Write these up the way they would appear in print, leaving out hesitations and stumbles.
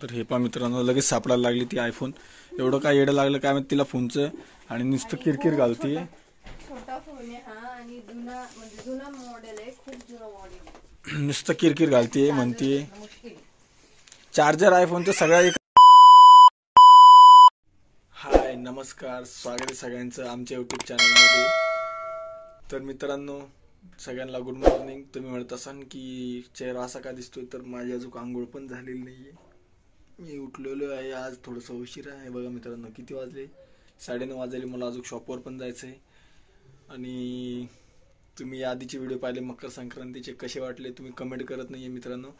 तर हे पहा मित्रांनो, लगेच सापडायला लागली ती आयफोन. एवढं काय येडं लागलं काय माहिती तिला फोनचं, आणि नुसतं किरकिर घालती. छोटा फोन आहे हा, आणि जुना म्हणजे जुना मॉडेल आहे, खूप जुना मॉडेल. नुसतं किरकिर घालते, म्हणते चार्जर आयफोनचं सगळ्या एक. हाय नमस्कार, स्वागत आहे सगळ्यांचं आमच्या यूट्यूब चॅनलमध्ये. तर मित्रांनो, सगळ्यांना गुड मॉर्निंग. तुम्ही म्हणत असाल की चेहरा असा का दिसतोय, तर माझी अजून आंघोळ पण झालेली नाहीये. मी उठलेलो आहे आज थोडंसं उशिरा आहे. बघा मित्रांनो, किती वाजले, 9:30 वाजले. मला अजून शॉपवर पण जायचं आहे. आणि तुम्ही आधीचे व्हिडिओ पाहिले मकर संक्रांतीचे, कसे वाटले तुम्ही कमेंट करत नाही आहे मित्रांनो.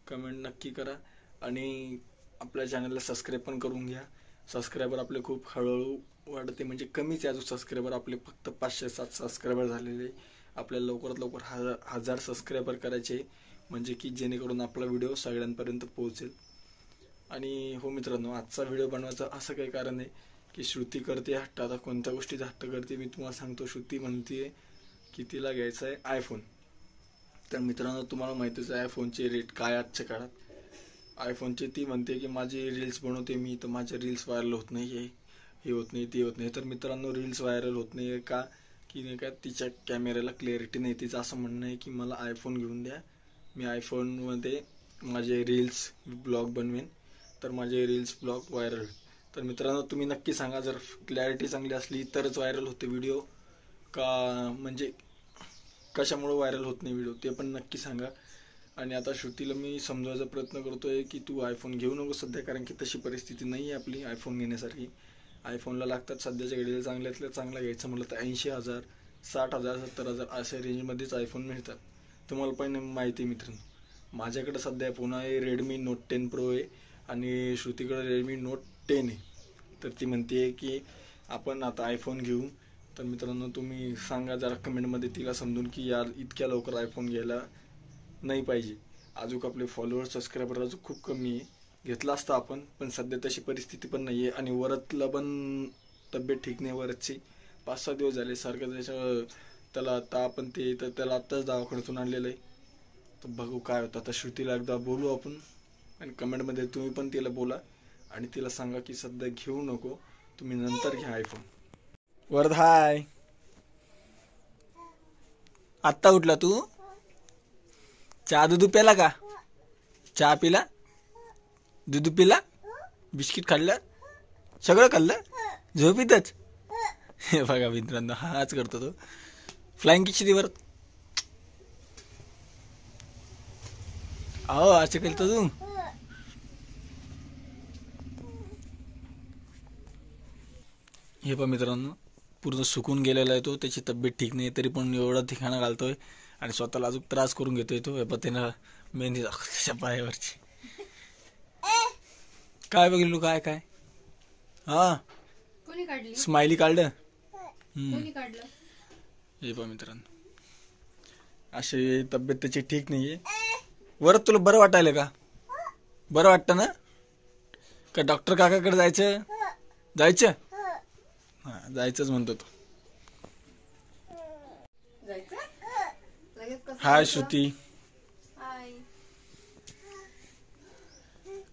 कमेंट नक्की करा, आणि आपल्या चॅनलला सबस्क्राईब पण करून घ्या. सबस्क्रायबर आपले खूप हळूहळू वाढते, म्हणजे कमीच आहे अजून सबस्क्रायबर आपले, फक्त 507 सबस्क्रायबर झालेले. आपल्याला लवकरात लवकर 1000 सबस्क्रायबर करायचे, म्हणजे की जेणेकरून आपला व्हिडिओ सगळ्यांपर्यंत पोहोचेल. आणि हो मित्रांनो, आजचा व्हिडिओ बनवायचं असं काही कारण आहे की श्रुती करते हट्ट. आता कोणत्या गोष्टीचा हट्ट करते मी तुम्हाला सांगतो. श्रुती म्हणते की तिला घ्यायचा आहे आयफोन. तर मित्रांनो, तुम्हाला माहितीच आहे आयफोनचे रेट काय आजच्या काळात. आयफोनचे ती म्हणते की माझी रील्स बनवते मी, तर माझे रील्स व्हायरल होत नाही आहे, हे होत नाही ते होत नाही. तर मित्रांनो, रील्स व्हायरल होत नाही आहे का की नाही का, तिच्या कॅमेऱ्याला क्लॅरिटी नाही. तिचं असं म्हणणं आहे की मला आयफोन घेऊन द्या, मी आयफोनमध्ये माझे रील्स ब्लॉग बनवेन, तर माझे रील्स ब्लॉग व्हायरल. तर मित्रांनो, तुम्ही नक्की सांगा, जर क्लॅरिटी चांगली असली तरच व्हायरल होते व्हिडिओ, का म्हणजे कशामुळे व्हायरल होत नाही व्हिडिओ, ते पण नक्की सांगा. आणि आता श्रुतीला मी समजवायचा प्रयत्न करतोय की तू आयफोन घेऊ नको सध्या, कारण की तशी परिस्थिती नाही आहे आपली आयफोन घेण्यासारखी. आयफोनला लागतात सध्याच्या घडीला चांगल्यातल्या चांगला घ्यायचं म्हटलं तर 80,000, 60,000, 70,000 अशा रेंजमध्येच आयफोन मिळतात. तुम्हाला पण माहिती आहे मित्रांनो. माझ्याकडे सध्या फोन आहे रेडमी नोट 10 प्रो आहे, आणि श्रुतीकडे रेडमी नोट 10 आहे. तर ती म्हणते की आपण आता आयफोन घेऊ. तर मित्रांनो, तुम्ही सांगा जरा कमेंटमध्ये तिला समजून की यार इतक्या लवकर आयफोन घ्यायला नाही पाहिजे. अजून आपले फॉलोअर्स सबस्क्रायबर अजून खूप कमी आहे. घेतला असता आपण, पण सध्या तशी परिस्थिती पण नाही आहे. आणि वरतला पण तब्येत ठीक नाही वरतची. 5-6 दिवस झाले सारखं त्याला ताप पण ते, तर त्याला आत्ताच दवाखान्यातून आणलेलं आहे. तर बघू काय होतं. आता श्रुतीला एकदा बोलू आपण, आणि कमेंटमध्ये तुम्ही पण तिला बोला, आणि तिला सांगा की सध्या घेऊ नको, तुम्ही नंतर घ्या आयफोन. वरद हाय, आत्ता उठला तू? चहा दूध प्याला का? चहा पिला, दूध पिला, बिस्किट खाल्लं, सगळं खाल्लं, झोपीतच. हे बघा मित्रांनो, हाच करतो तो. फ्लाइंग किती दिवस अहो असं केलं तू. हे पण मित्रांनो, पूर्ण सुकून गेलेला आहे तो. त्याची तब्येत ठीक नाही, तरी पण एवढा ठिकाणा घालतोय आणि स्वतःला अजून त्रास करून घेतोय तो. हे पण त्यानं मेहंदी त्याच्या पायावरची. काय बघितलं, काय काय हा कोणी काढली स्माइली काढलं. कोणी काढलं? हे पण मित्रांनो, अशी तब्येत त्याची ठीक नाहीये. वरत तुला बरं वाटायला का? बरं वाटतं ना? का डॉक्टर काकाकडे जायचं? जायचं हा, जायचंच म्हणतो तो. हाय श्रुती, हाय.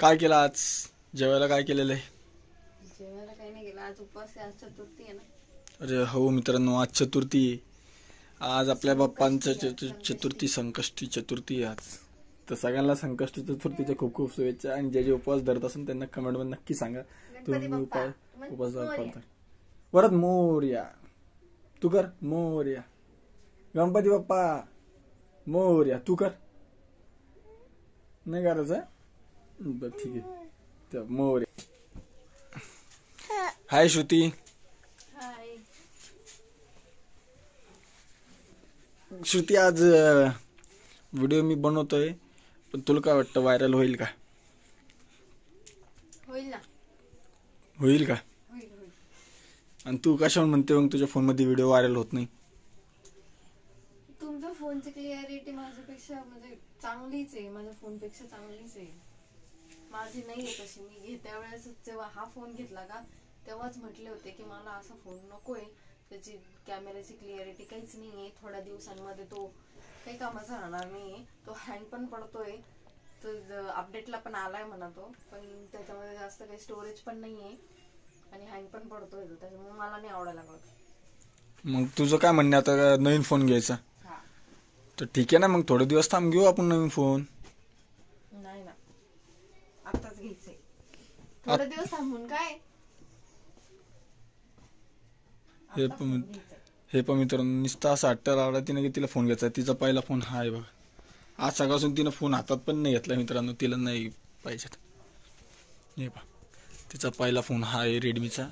काय केलं आज जेवायला? काय केलेलं आहे? जेवायला काही नाही केलं, आज उपवास आहे, आज चतुर्थी आहे ना. अरे हो मित्रांनो, आज चतुर्थी आहे. आज आपल्या बाप्पांचं चतुर्थी, संकष्टी चतुर्थी आहे आज. तर सगळ्यांना संकष्टी चतुर्थीच्या खूप खूप शुभेच्छा. आणि जे जे उपवास धरत असेल त्यांना कमेंटमध्ये नक्की सांगा तुम्ही उपवास धरता. परत मोरया, तू कर मोरया. गणपती बाप्पा मोरया, तू कर. नाही करायचं? बर ठीक आहे, तर मोरया. हाय श्रुती. हाय. श्रुती, आज व्हिडिओ मी बनवतोय, पण तुला काय वाटतं व्हायरल होईल का? होईल ना. होईल का? होईल होईल. आणि तू कशावर म्हणते मग तुझ्या फोनमध्ये व्हिडिओ व्हायरल होत नाही? तुमच्या फोनची क्लिअरिटी माझ्यापेक्षा म्हणजे चांगलीच आहे, माझ्या फोनपेक्षा चांगलीच आहे. माझी नाही आहे तशी. मी त्यावेळेस जेव्हा हा फोन घेतला का, तेव्हाच म्हटले होते की मला असा फोन नकोय, त्याची कॅमेऱ्याची क्लिअरिटी काहीच नाही आहे, थोड्या दिवसांमध्ये तो काही कामाचा राहणार नाही आहे, तो हँग पण पडतोय. तो अपडेटला पण आलाय म्हणा तो, पण त्याच्यामध्ये जास्त काही स्टोरेज पण नाहीये आणि हँग पण पडतोय तो, त्याच्यामुळे मला नाही आवडायला लागला. मग तुझं काय म्हणणं आता का नवीन फोन घ्यायचा? हा. तर ठीक आहे ना, मग थोडे दिवस थांब, घेऊ आपण नवीन फोन. नाही ना, आताच घ्यायचंय. थोडे दिवस थांबून काय, हे आता पण फोन घ्यायचंय. हे पण मित्रांनो, नुसता असं हट्टा लावला तिने की तिला फोन घ्यायचा. तिचा पहिला फोन हा आहे बघा. आज सकाळपासून तिनं फोन हातात पण नाही घेतला मित्रांनो, तिला नाही पाहिजे. हे पहा, तिचा पहिला फोन हा आहे रेडमीचा.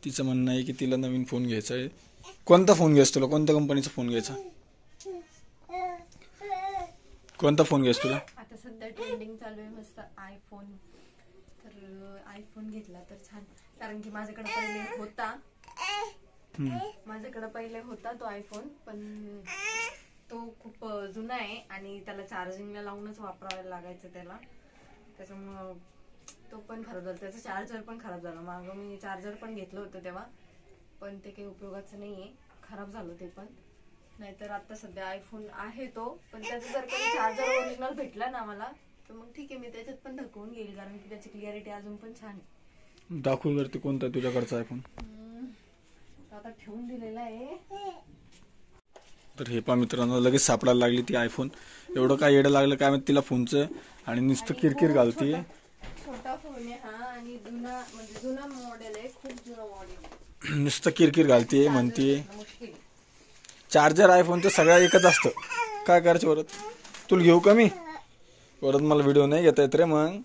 तिचं म्हणणं आहे की तिला नवीन फोन घ्यायचा आहे. कोणता फोन घ्यायचा तुला? कोणत्या कंपनीचा फोन घ्यायचा? कोणता फोन घ्यायचा तुला? आता सध्या ट्रेंडिंग चालू आहे मस्त आयफोन, तर आयफोन घेतला तर छान. कारण की माझ्याकडे पहिले होता तो आयफोन, पण तो खूप जुना आहे आणि त्याला चार्जिंगला लावूनच वापरायला लागायचं त्याला, त्याच्यामुळं तो पण खराब झाला. त्याचा चार्जर पण खराब झाला. मागं मी चार्जर पण घेतलं होतं तेव्हा, पण ते काही उपयोगाचं नाहीये, खराब झालं ते पण. नाहीतर आता सध्या आयफोन आहे तो, पण त्याचं जर काही चार्जर ओरिजिनल भेटला ना मला, तर मग ठीक आहे, मी त्याच्यात पण धकवून घेईल, कारण की त्याची क्लिअरिटी अजून पण छान आहे. दाखवू वरती कोणता तुझ्याकडचा आयफोन. आता ठेवून दिलेला आहे. तर हे पहा मित्रांनो, लगेच सापडायला लागली ती आयफोन. एवढं काय येडं लागलं काय माहिती तिला फोनचं, आणि नुसतं किरकिर घालती. छोटा फोन आहे हा, आणि जुना मॉडेल आहे, खूप जुना मॉडेल. नुसतं किरकिर घालते, म्हणते. मुश्किल. चार्जर आयफोनचं सगळं एकच असतं. काय करायचं परत? तुला घेऊ का मी? परत मला व्हिडिओ नाही घेता येत रे मग.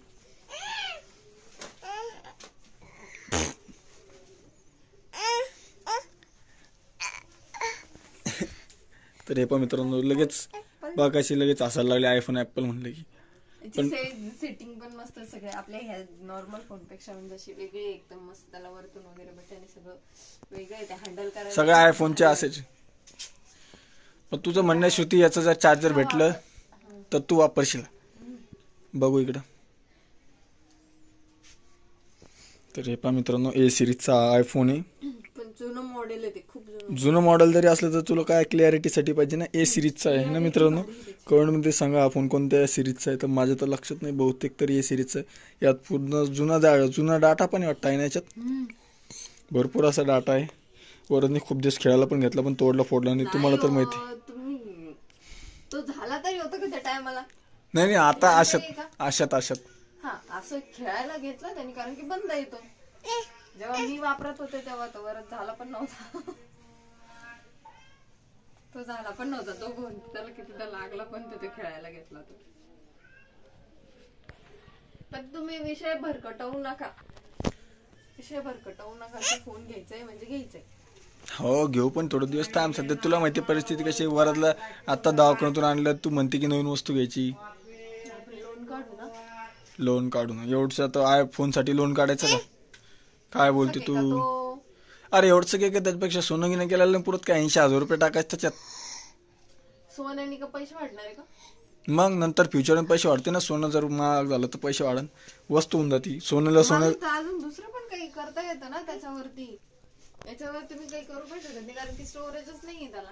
तर हे पण मित्रांनो, लगेच बघायची लगेच हसायला लागले आयफोन ऍपल म्हणलं की. सेटिंग पण मस्त, सगळे आपल्या ह्या नॉर्मल फोन पेक्षा म्हणजे अशी वेगळी एकदम मस्त. त्याला वरतून वगैरे बटन सगळं वेगळं आहे, ते हँडल करायला सगळं आयफोनचे असेच. पण तुझं म्हणणं श्रुती, याचं जर चार्जर भेटलं तर तू वापरशील. बघू इकडं. तर हे पहा मित्रांनो, ए सिरीजचा आयफोन आहे. पण जुनं मॉडेल आहे ते, खूप जुनं मॉडेल जरी असलं तर तुला काय क्लिअरिटीसाठी पाहिजे ना, ए सिरीजचा आहे ना मित्रांनो. कमेंटमध्ये सांगा आपण कोणत्या सिरीजचा आहे. तर माझ्या तर लक्षात नाही, बहुतेक तरी ए सिरीजचं आहे. यात पूर्ण जुना डाटा पण वाटतं आहे ना याच्यात. भरपूर असा डाटा आहे. वरनी खूप दिवस खेळायला पण घेतला, पण तोडला फोडला नाही. तुम्हाला तर माहिती. तो झाला तरी होता का त्या टायमाला? नाही, आता आशात हा, असं खेळायला घेतला त्यांनी, कारण की बंद येतो. जेव्हा मी वापरत होते तेव्हा तो वरच झाला पण नव्हता. तो झाला पण नव्हता, तो त्याला कितीदा लागला पण तो खेळायला घेतला तो. पण तुम्ही विषय भरकटवू नका, तो फोन घ्यायचाय म्हणजे घ्यायचाय. हो, घेऊ, पण थोडे दिवस टाइम. सध्या तुला माहिती परिस्थिती कशी. वरातला आता दवाखान्यातून आणलं, तू म्हणते की नवीन वस्तू घ्यायची. लोन काढू ना. लोन काढून एवढं तर आयफोन साठी लोन काढायचं का? काय बोलते तू? अरे एवढंच काय, त्याच्यापेक्षा सोनं घेणं केलेलं पुरत काय 80,000 रुपये टाकायचं त्याच्यात. सोन्याने का पैसे वाढणार आहे का? मग नंतर फ्युचरमध्ये पैसे वाढते ना. सोनं जर महाग झालं तर पैसे वाढन, वस्तू होऊन जाती. सोनं अजून दुसरं पण काही करता येतं ना त्याच्यावरती. याच्यावर तुम्ही काही करू पण शकत नाही, कारण की स्टोरेजच नाहीये त्याला.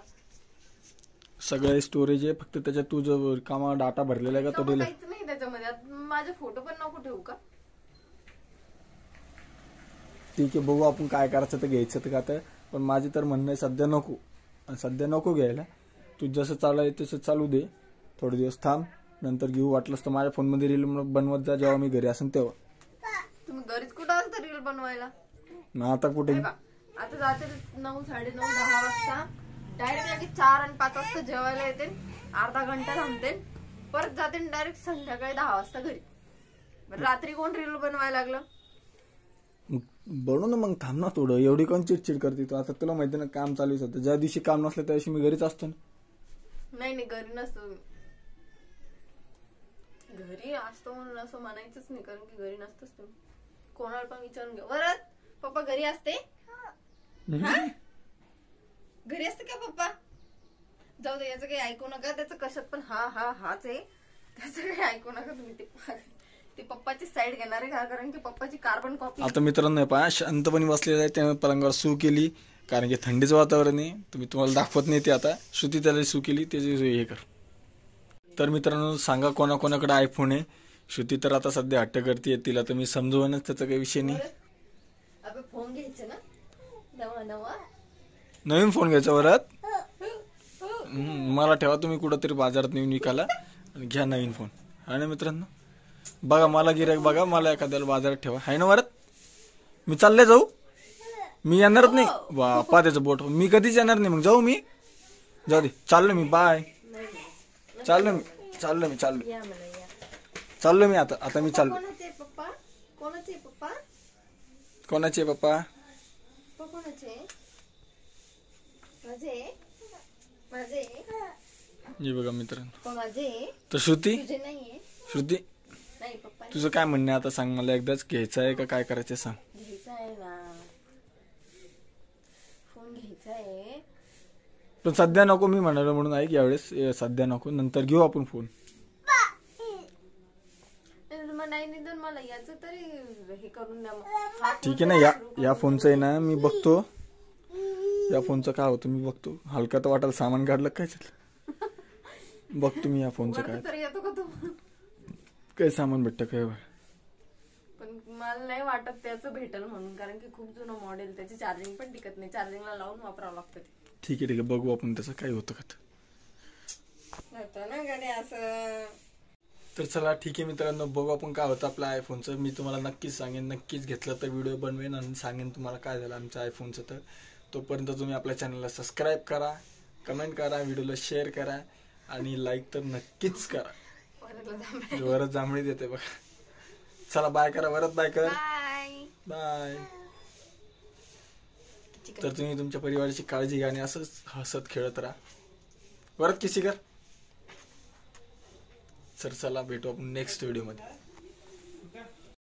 सगळं स्टोरेज आहे, फक्त त्याच्यात तुझं कामा डाटा भरलेला आहे का तो दिला. काहीच नाही त्याच्यामध्ये. माझे फोटो पण नको ठेवू का? ठीक आहे, बघू आपण काय करायचं तर घ्यायचं तर का. पण माझी तर म्हणणं आहे सध्या नको घ्यायला. तू जसं चालू आहे तसं चालू दे, थोडे दिवस थांब, नंतर घेऊ. वाटलंच तर माझ्या फोनमध्ये रील बनवत जा जेव्हा मी घरी असेल तेव्हा. तुम्ही घरीच कुठं असता रील बनवायला? मग आता कुठे? आता जाते 9, 9:30, 10 वाजता. डायरेक्ट लगेच 4 आणि 5 वाजता जेवायला येते, अर्धा घंटा थांबते, परत जाते डायरेक्ट संध्याकाळी 10 वाजता घरी. रात्री कोण रील बनवायला लागलं? बनू ना मग, थांब ना थोडं. एवढी कोण चिडचिड करते तू? आता तुला माहिती ना काम चालू आहे. ज्या दिवशी काम नसलं त्या दिवशी मी घरीच असतो ना. नाही, घरी नसतो. घरी असतो म्हणून असं म्हणायचंच नाही, कारण की घरी नसतोच तुम्ही. कोणाला पण विचारून घ्या. बरं, पप्पा घरी असते? घरी असते का पप्पा? जाऊ दे, याचं काही ऐकू नका. त्याचं कशात पण हाच आहे. त्याचं काही ऐकू नका तुम्ही. ते पप्पाची साईड घेणार आहे, कारण की पप्पाची कार्बन कॉपी. आता मित्रांनो पहा, शांतपणे बसलेला आहे. त्याने पलंगावर सू केली, कारण की थंडीचं वातावरण आहे. तुम्हाला दाखवत नाही ते. आता श्रुती त्याला सू केली, त्याची हे कर. तर मित्रांनो सांगा कोणाकोणाकडे आयफोन आहे. श्रुती तर आता सध्या हट्ट करते, तिला तर मी समजवणच त्याचा काही विषय नाही. अबे फोन घ्यायचे ना नवा नवा. नवीन फोन घ्यायचा वरात. मला ठेवा तुम्ही कुठंतरी बाजारात नेऊन विकायला आणि घ्या नवीन फोन. आहे ना मित्रांनो. बघा मला गिऱ्हाईक बघा, मला एखाद्याला बाजारात ठेवा. आहे ना वरात. मी चालले जाऊ. मी येणारच नाही. बापा त्याचं बोट. मी कधीच येणार नाही. मग जाऊ मी. जाऊ दे चाललो मी. बाय. चाललो मी चाललो मी आता मी चाललो. कोणाचे पप्पा हे बघा मित्रांनो. तर श्रुती तुझं काय म्हणणं आता सांग मला एकदाच. घ्यायचं आहे का काय करायचं सांग. घ्यायचा आहे ना फोन घ्यायचा आहे. पण सध्या नको मी म्हणालो म्हणून ऐक यावेळेस. सध्या नको, नंतर घेऊ आपण फोन. नाही निदान मला याचं तरी हे करून द्या. ठीक आहे ना. या फोनचं आहे ना मी बघतो. या फोनचं काय होतं मी बघतो. हलका तर वाटायला सामान काढलं काय बघतो मी या फोनचं काय येतो का तू. काय सामान भेटतं काय. पण मला नाही वाटत त्याचं भेटल म्हणून, कारण की खूप जुनं मॉडेल, त्याची चार्जिंग पण टिकत नाही. चार्जिंगला लावून वापरावं लागतं ते. ठीक आहे बघू आपण त्याचं काय होतं का ना गाडी असं. तर चला ठीक आहे मित्रांनो, बघू आपण काय होतं आपल्या आयफोनचं. मी तुम्हाला नक्कीच सांगेन. नक्कीच घेतलं तर व्हिडिओ बनवेन आणि सांगेन तुम्हाला काय झालं आमच्या आयफोनचं. तर तोपर्यंत तुम्ही आपल्या चॅनलला सबस्क्राईब करा, कमेंट करा, व्हिडिओला शेअर करा आणि लाईक तर नक्कीच करा. वरच जांभळी देते बघा. चला बाय करा. वरच बाय कर. बाय. तर तुम्ही तुमच्या परिवाराची काळजी घ्या आणि असंच हसत खेळत राहा. वरत किसी कर. तर चला भेटू आपण नेक्स्ट व्हिडिओ मध्ये.